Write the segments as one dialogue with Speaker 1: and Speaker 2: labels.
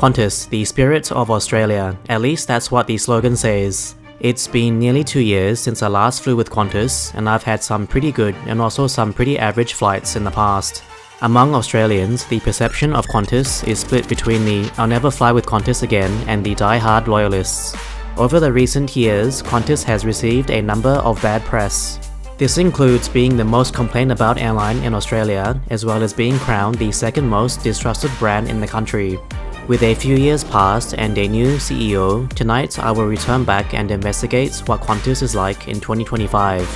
Speaker 1: Qantas, the spirit of Australia. At least that's what the slogan says. It's been nearly 2 years since I last flew with Qantas, and I've had some pretty good and also some pretty average flights in the past. Among Australians, the perception of Qantas is split between the "I'll never fly with Qantas again" and the die-hard loyalists. Over the recent years, Qantas has received a number of bad press. This includes being the most complained about airline in Australia, as well as being crowned the second most distrusted brand in the country. With a few years past and a new CEO, tonight I will return back and investigate what Qantas is like in 2025.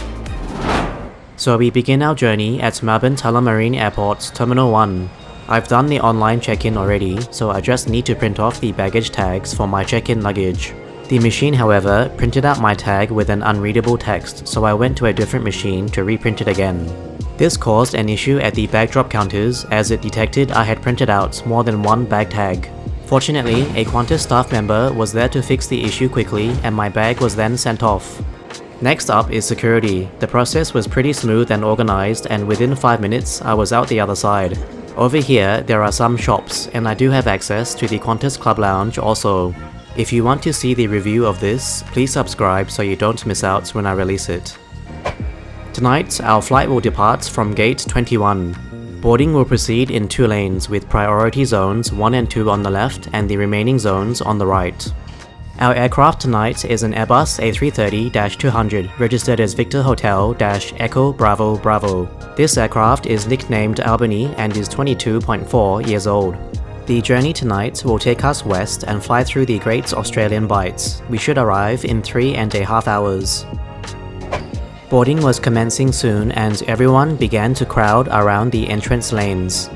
Speaker 1: So we begin our journey at Melbourne Tullamarine Airport, Terminal 1. I've done the online check-in already, so I just need to print off the baggage tags for my check-in luggage. The machine, however, printed out my tag with an unreadable text, so I went to a different machine to reprint it again. This caused an issue at the bag drop counters as it detected I had printed out more than one bag tag. Fortunately, a Qantas staff member was there to fix the issue quickly and my bag was then sent off. Next up is security. The process was pretty smooth and organized, and within 5 minutes I was out the other side. Over here there are some shops, and I do have access to the Qantas Club Lounge also. If you want to see the review of this, please subscribe so you don't miss out when I release it. Tonight, our flight will depart from Gate 21. Boarding will proceed in 2 lanes with priority zones 1 and 2 on the left and the remaining zones on the right. Our aircraft tonight is an Airbus A330-200 registered as Victor Hotel-Echo Bravo Bravo. This aircraft is nicknamed Albany and is 22.4 years old. The journey tonight will take us west and fly through the Great Australian Bight. We should arrive in 3.5 hours. Boarding was commencing soon and everyone began to crowd around the entrance lanes.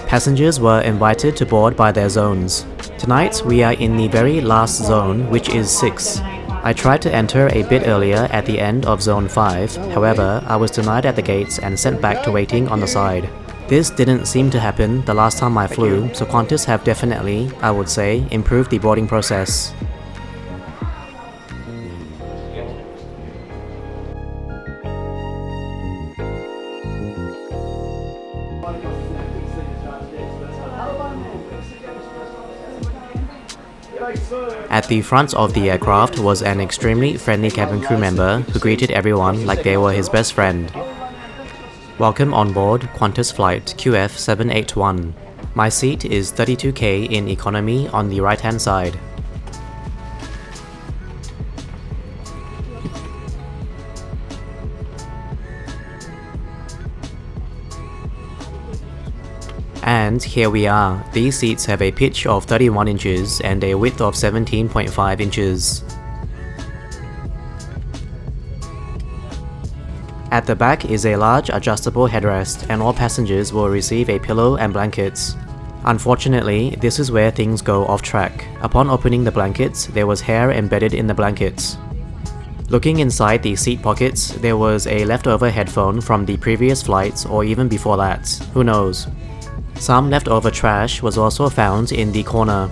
Speaker 1: Passengers were invited to board by their zones. Tonight we are in the very last zone, which is 6. I tried to enter a bit earlier at the end of Zone 5, however I was denied at the gates and sent back to waiting on the side. This didn't seem to happen the last time I flew, so Qantas have definitely, I would say, improved the boarding process. At the front of the aircraft was an extremely friendly cabin crew member who greeted everyone like they were his best friend. Welcome on board Qantas flight QF781. My seat is 32K in economy on the right hand side. And here we are. These seats have a pitch of 31 inches and a width of 17.5 inches. At the back is a large adjustable headrest, and all passengers will receive a pillow and blankets. Unfortunately, this is where things go off track. Upon opening the blankets, there was hair embedded in the blankets. Looking inside the seat pockets, there was a leftover headphone from the previous flights or even before that, who knows. Some leftover trash was also found in the corner.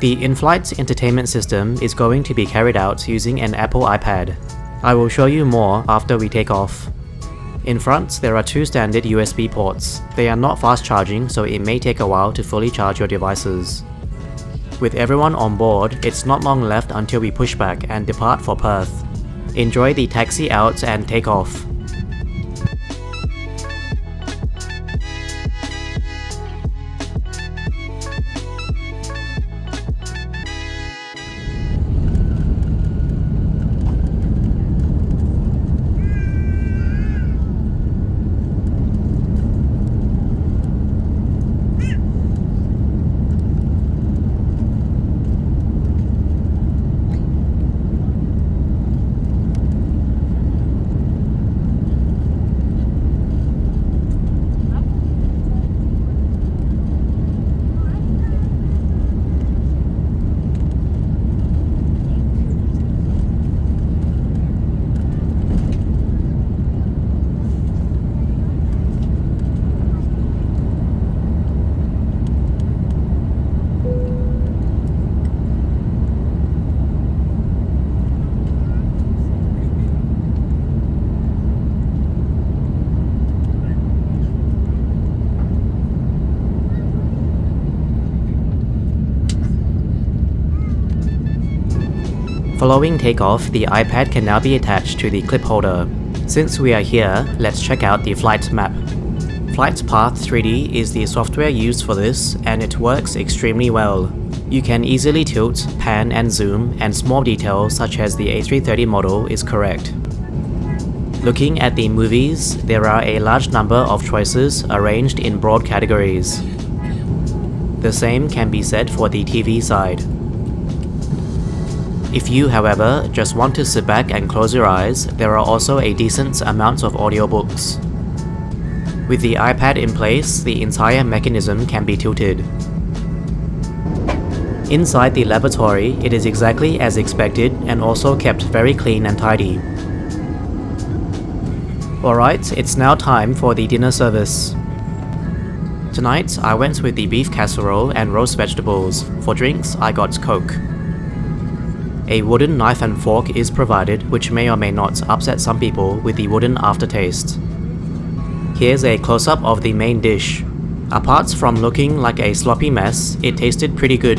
Speaker 1: The in-flight entertainment system is going to be carried out using an Apple iPad. I will show you more after we take off. In front, there are 2 standard USB ports. They are not fast charging, so it may take a while to fully charge your devices. With everyone on board, it's not long left until we push back and depart for Perth. Enjoy the taxi out and take off. Following takeoff, the iPad can now be attached to the clip holder. Since we are here, let's check out the flight map. Flight Path 3D is the software used for this, and it works extremely well. You can easily tilt, pan and zoom, and small details such as the A330 model is correct. Looking at the movies, there are a large number of choices arranged in broad categories. The same can be said for the TV side. If you, however, just want to sit back and close your eyes, there are also a decent amount of audiobooks. With the iPad in place, the entire mechanism can be tilted. Inside the lavatory, it is exactly as expected and also kept very clean and tidy. Alright, it's now time for the dinner service. Tonight, I went with the beef casserole and roast vegetables. For drinks, I got Coke. A wooden knife and fork is provided, which may or may not upset some people with the wooden aftertaste. Here's a close-up of the main dish. Apart from looking like a sloppy mess, it tasted pretty good.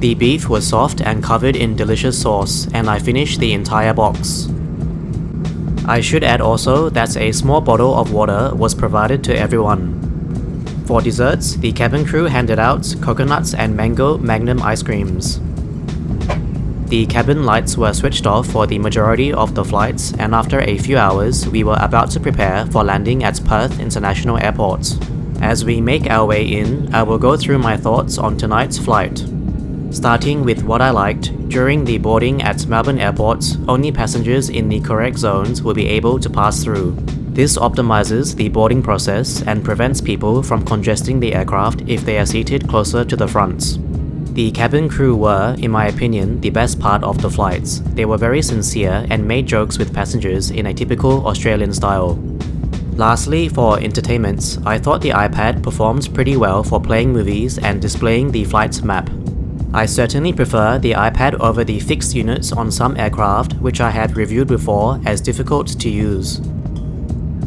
Speaker 1: The beef was soft and covered in delicious sauce, and I finished the entire box. I should add also that a small bottle of water was provided to everyone. For desserts, the cabin crew handed out coconuts and mango Magnum ice creams. The cabin lights were switched off for the majority of the flights, and after a few hours, we were about to prepare for landing at Perth International Airport. As we make our way in, I will go through my thoughts on tonight's flight. Starting with what I liked, during the boarding at Melbourne Airport, only passengers in the correct zones will be able to pass through. This optimizes the boarding process and prevents people from congesting the aircraft if they are seated closer to the front. The cabin crew were, in my opinion, the best part of the flights. They were very sincere and made jokes with passengers in a typical Australian style. Lastly, for entertainment, I thought the iPad performed pretty well for playing movies and displaying the flight map. I certainly prefer the iPad over the fixed units on some aircraft, which I had reviewed before as difficult to use.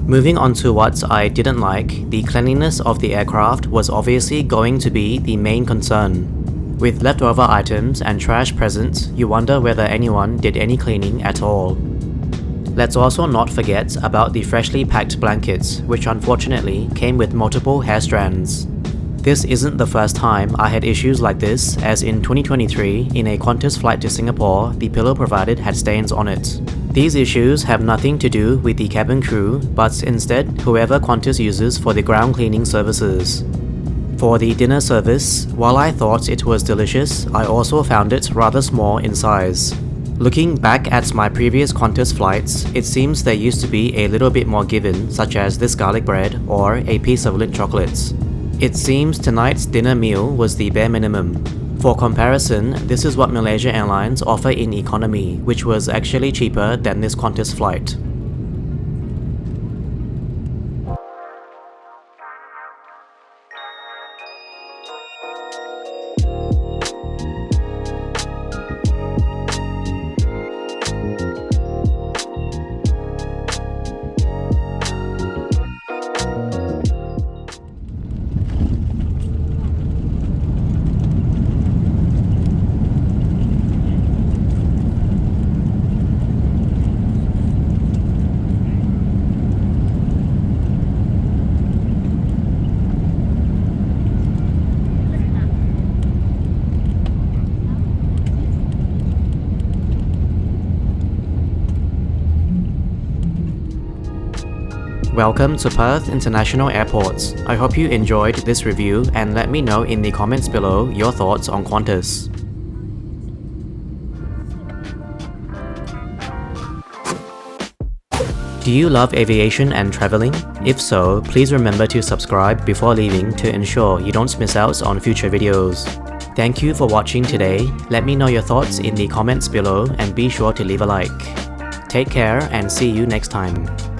Speaker 1: Moving on to what I didn't like, the cleanliness of the aircraft was obviously going to be the main concern. With leftover items and trash present, you wonder whether anyone did any cleaning at all. Let's also not forget about the freshly packed blankets, which unfortunately came with multiple hair strands. This isn't the first time I had issues like this, as in 2023, in a Qantas flight to Singapore, the pillow provided had stains on it. These issues have nothing to do with the cabin crew, but instead whoever Qantas uses for the ground cleaning services. For the dinner service, while I thought it was delicious, I also found it rather small in size. Looking back at my previous Qantas flights, it seems there used to be a little bit more given, such as this garlic bread or a piece of Lindt chocolates. It seems tonight's dinner meal was the bare minimum. For comparison, this is what Malaysia Airlines offer in economy, which was actually cheaper than this Qantas flight. Welcome to Perth International Airport. I hope you enjoyed this review and let me know in the comments below your thoughts on Qantas. Do you love aviation and traveling? If so, please remember to subscribe before leaving to ensure you don't miss out on future videos. Thank you for watching today. Let me know your thoughts in the comments below and be sure to leave a like. Take care and see you next time.